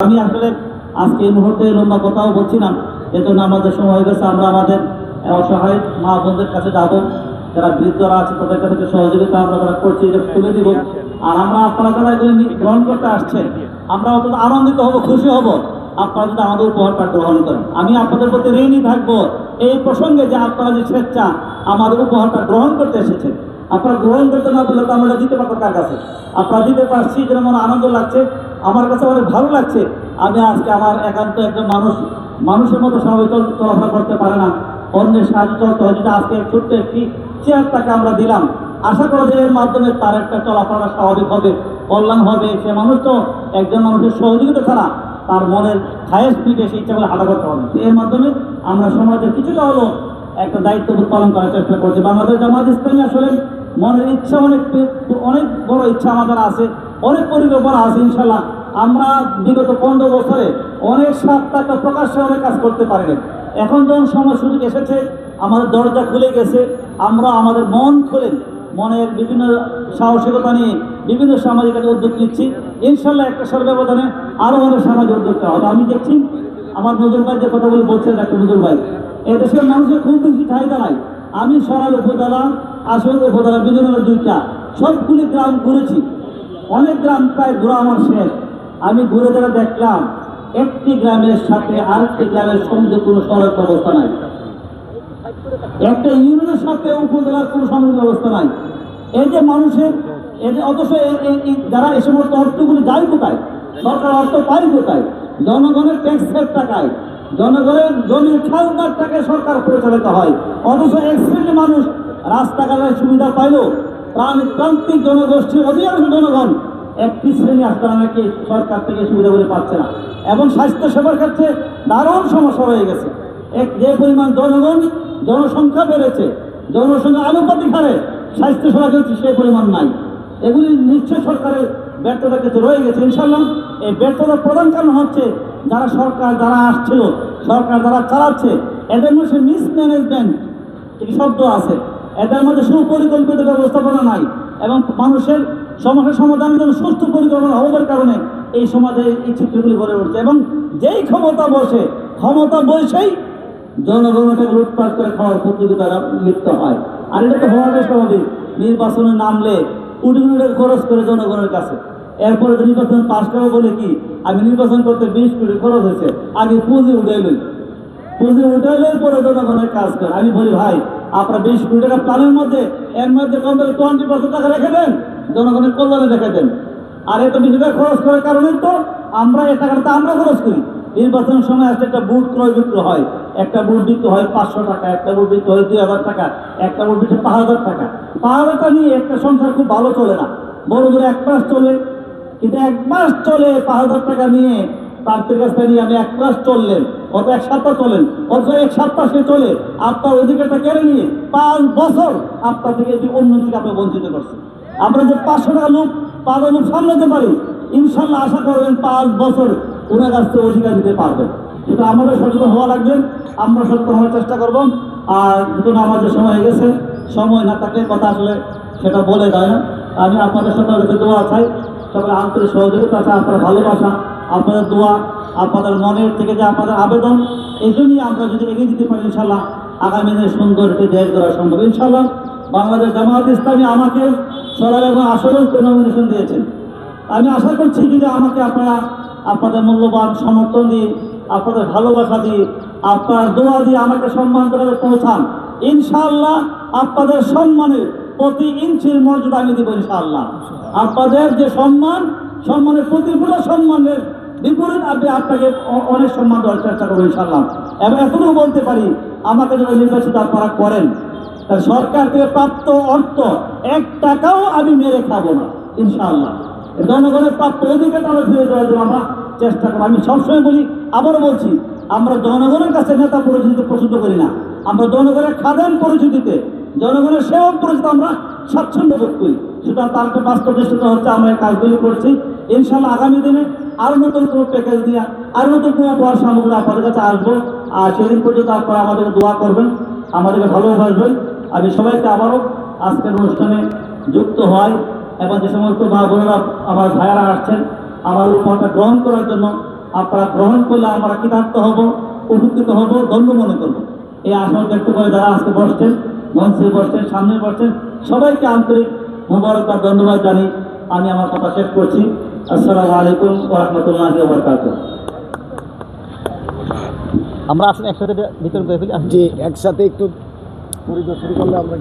আমি আসলে আজকে এই মুহূর্তে লম্বা কথাও বলছি না, এজন্য আমাদের সময় হয়ে গেছে। আমরা আমাদের অসহায় মা বোনদের কাছে যাবো, যারা বৃদ্ধরা আছে তাদের কাছে সহযোগিতা আমরা যারা করছি যে তুলে দিব। আর আমরা আপনারা যারা এগুলো গ্রহণ করতে আসছেন, আমরা অত্যন্ত আনন্দিত হব, খুশি হব আপনারা যদি আমাদের উপহারটা গ্রহণ করেন। আমি আপনাদের প্রতি ঋণী থাকবো এই প্রসঙ্গে যে আপনারা যে স্বেচ্ছা আমাদের উপহারটা গ্রহণ করতে এসেছেন। আপনারা গ্রহণ করতে না পারলে তো আমরা দিতে পারবো কার কাছে। আপনারা দিতে পারছি যেন মনে আনন্দ লাগছে, আমার কাছে অনেক ভালো লাগছে। আমি আজকে আমার একান্ত একজন মানুষের মতো স্বাভাবিক চলাফেরা করতে পারে না, অন্যের সাহায্য চলতে হয়। যেটা আজকে ছোট্ট একটি চেয়ার তাকে আমরা দিলাম, আশা করা যায় এর মাধ্যমে তার একটা চলাফেরা স্বাভাবিক হবে, কল্যাণ হবে। সে মানুষ তো একজন মানুষের সহযোগিতা ছাড়া তার মনের খায়েশ পিঠে সে ইচ্ছা করে হাঁটা করতে হবে। এর মাধ্যমে আমরা সমাজের কিছুটা হলো একটা দায়িত্ববোধ পালন করার চেষ্টা করছি। বাংলাদেশ জামাত ইসলামী আসলে মনের ইচ্ছা অনেক বড় ইচ্ছা আমাদের আছে, অনেক পরিকল্পনা আছে। ইনশাল্লাহ আমরা বিগত 15 বছরে অনেক সাতটাকে প্রকাশ্যে অনেক কাজ করতে পারিনি। এখন যখন সময় সুযোগ এসেছে, আমাদের দরজা খুলে গেছে, আমরা আমাদের মন খুলে মনের বিভিন্ন সাহসিকতা নিয়ে বিভিন্ন সামাজিক উদ্যোগ নিচ্ছি। ইনশাল্লাহ একটা সর্বব্যবধানে আরও অনেক সামাজিক উদ্যোগটা হবে। আমি দেখছি আমার নজর ভাই যে কথাগুলো বলছেন, একটা নজর ভাই, এদেশের মানুষের খুব বেশি চাহিদা নাই। আমি সরাল উপজেলা, আসল উপজেলা বিভিন্ন দুইটা সবগুলি গ্রাম ঘুরেছি, অনেক গ্রাম প্রায় ঘোরা আমার শেষ। আমি ঘুরে যারা দেখলাম একটি গ্রামের সাথে আরেকটি গ্রামের সংযোগ কোনো সড়ক ব্যবস্থা নাই, একটা ইউনিয়নের সাথে উপজেলার কোনো সংযোগ ব্যবস্থা নাই। এই যে মানুষের অথচ যারা এই সমস্ত অর্থগুলি যায় কোথায়, সরকার অর্থ পায় কোথায়? জনগণের ট্যাক্সের টাকায়, জনগণের জমির খাজনার টাকায় সরকার পরিচালিত হয়। অথচ এক শ্রেণীর মানুষ রাস্তাঘাটের সুবিধা পাইল, প্রান্তিক জনগোষ্ঠীর অধিকাংশ জনগণ একটি শ্রেণী আপনারা নাকি সরকার থেকে সুবিধাগুলি পাচ্ছে না। এবং স্বাস্থ্যসেবার ক্ষেত্রে দারুণ সমস্যা হয়ে গেছে। যে পরিমাণ জনসংখ্যা বেড়েছে, জনসংখ্যা আনুপাতিক হারে স্বাস্থ্যসেবা চলছে সেই পরিমাণ নাই। এগুলি নিশ্চয় সরকারের ব্যর্থতা কিছু রয়ে গেছে। ইনশাল্লাহ এই ব্যর্থতার প্রধান কারণ হচ্ছে যারা আসছিল, সরকার যারা চালাচ্ছে, এদের মধ্যে মিসম্যানেজমেন্ট একটি শব্দ আছে, এদের মধ্যে সুপরিকল্পিত ব্যবস্থাপনা নাই এবং মানুষের সমস্যার সমাধানের জন্য সুস্থ পরিকল্পনা হওয়ার কারণে এই সমাজে এই চিত্রগুলি গড়ে উঠছে। এবং যেই ক্ষমতা বসেই জনগণকে লুটপাট করে খাওয়ার প্রতিযোগিতারা লিপ্ত হয়। আর এটা তো হওয়াটাই স্বাভাবিক। নির্বাচনে নামলে কোটি কোটি টাকা খরচ করে জনগণের কাছে, এরপরে নির্বাচন পাশ করা বলে কি আমি নির্বাচন করতে 20 কোটি খরচ হয়েছে, আগে পুঁজি উঠাইলের পরে জনগণের কাজ করে। আমি বলি ভাই, আপনার 20 কোটি টাকা প্ল্যানের মধ্যে এর মধ্যে কম করে 20% টাকা রেখে দেন, জনগণের কল্যাণে রেখে দেন। আর এত বেশি টাকা খরচ করার কারণে তো আমরা এই টাকাটা আমরা খরচ করি। নির্বাচনের সময় আসলে একটা বুট ক্রয় বিক্রি হয়, একটা বুট বিক্রি হয় 500 টাকা, একটা বুট বিক্রি হয় 2000 টাকা, একটা বুট বিক্রি 5000 টাকা। 5000 টাকা নিয়ে একটা সংসার খুব ভালো চলে না, বড় করে 1 মাস চলে। কিন্তু 1 মাস চলে 5000 টাকা নিয়ে তার কাছে নিয়ে আমি 1 মাস চললেন, অত 1 সপ্তাহ চলেন, অত 1 সপ্তাহ সে চলে আপনার অধিকারটা কেড়ে নিয়ে 5 বছর আপনার থেকে অন্য থেকে আপনি বঞ্চিত করছেন। আমরা যে 500 টাকা লোক পালানো সামলাতে পারি, ইনশাল্লাহ আশা করবেন 5 বছর ওনার কাছ থেকে অধিকার দিতে পারবেন। সেটা আমাদের সচেতন হওয়া লাগবে, আমরা সচেতন হওয়ার চেষ্টা করবো। আর যেহেতু আমাদের সময় হয়ে গেছে, সময় না থাকলে কথা আসলে সেটা বলে যায় না। আমি আপনাদের সকলের কাছে দোয়া চাই, সকলের আন্তরিক সহযোগিতা চাই, আপনার ভালোবাসা, আপনাদের দোয়া, আপনাদের মনের থেকে যে আপনাদের আবেদন, এই জন্যই আমরা যদি এগিয়ে দিতে পারি ইনশাল্লাহ আগামী দিনে সুন্দর একটি দেশ গড়া সম্ভব। ইনশাল্লাহ বাংলাদেশ জামাত ইসলামী আমাকে সরকার এবং আসলেও নমিনেশন দিয়েছেন। আমি আশা করছি যে আমাকে আপনারা আপনাদের মূল্যবান সমর্থন দিয়ে, আপনাদের ভালোবাসা দিয়ে, আপনার দোয়া দিয়ে আমাকে সম্মান করে পৌঁছান। ইনশাআল্লাহ আপনাদের সম্মানের প্রতি ইঞ্চির মর্যাদা আমি দেবো ইনশাআল্লাহ। আপনাদের যে সম্মানের প্রতিগুলো সম্মানের বিপরীত আপনাকে অনেক সম্মান দেওয়ার চেষ্টা করবো ইনশাআল্লাহ। এবং এতটুকু বলতে পারি, আমাকে যদি নির্বাচিত আপনারা করেন, সরকার থেকে প্রাপ্ত অর্থ 1 টাকাও আমি মেরে খাবো না ইনশাআল্লাহ। জনগণের প্রাপ্ত অধিকারটা আমরা ফিরে দেওয়ার জন্য আমরা চেষ্টা করবো। আমি সবসময় বলি, আবারও বলছি, আমরা জনগণের কাছে নেতা পরিচিতি পছন্দ করি না, আমরা জনগণের খাদান পরিচিতিতে, জনগণের সেবক পরিচিতি আমরা স্বাচ্ছন্দ্য বোধ করি। সুতরাং তার একটা বাস্তব দৃষ্টিতে হচ্ছে আমরা এই কাজগুলি করছি। ইনশাআল্লাহ আগামী দিনে আরও নতুন কোনো প্যাকেজ দিয়ে আরও নতুন কোনো উপহার সামগ্রী আপনাদের কাছে আসবো। আর সেদিন পর্যন্ত আপনারা আমাদেরকে দোয়া করবেন, আমাদেরকে ভালোবাসবেন। আমি সবাইকে আবারও আজকের অনুষ্ঠানে যুক্ত হয় এবং যে সমস্ত মা বোনেরা আমার ভাইয়ারা আসছেন আমার উপহারটা গ্রহণ করার জন্য আপনারা গ্রহণ করলে আমরা কৃতার্থ হব, উপকৃত হব, ধন্য মনে করব। এই আশা ব্যক্ত করে যারা আজকে বসছেন, মঞ্চে বসছেন, সামনে বসছেন, সবাইকে আন্তরিক মোবারকবাদ, ধন্যবাদ জানিয়ে আমি আমার কথা শেষ করছি। আসসালামু আলাইকুম ওয়া রাহমাতুল্লাহি ওয়া বারাকাতুহু। আমরা আসলে একসাথে বিতরণ করে ফেলি। যে একসাথে একটু পরিদর্শন করলে আমরা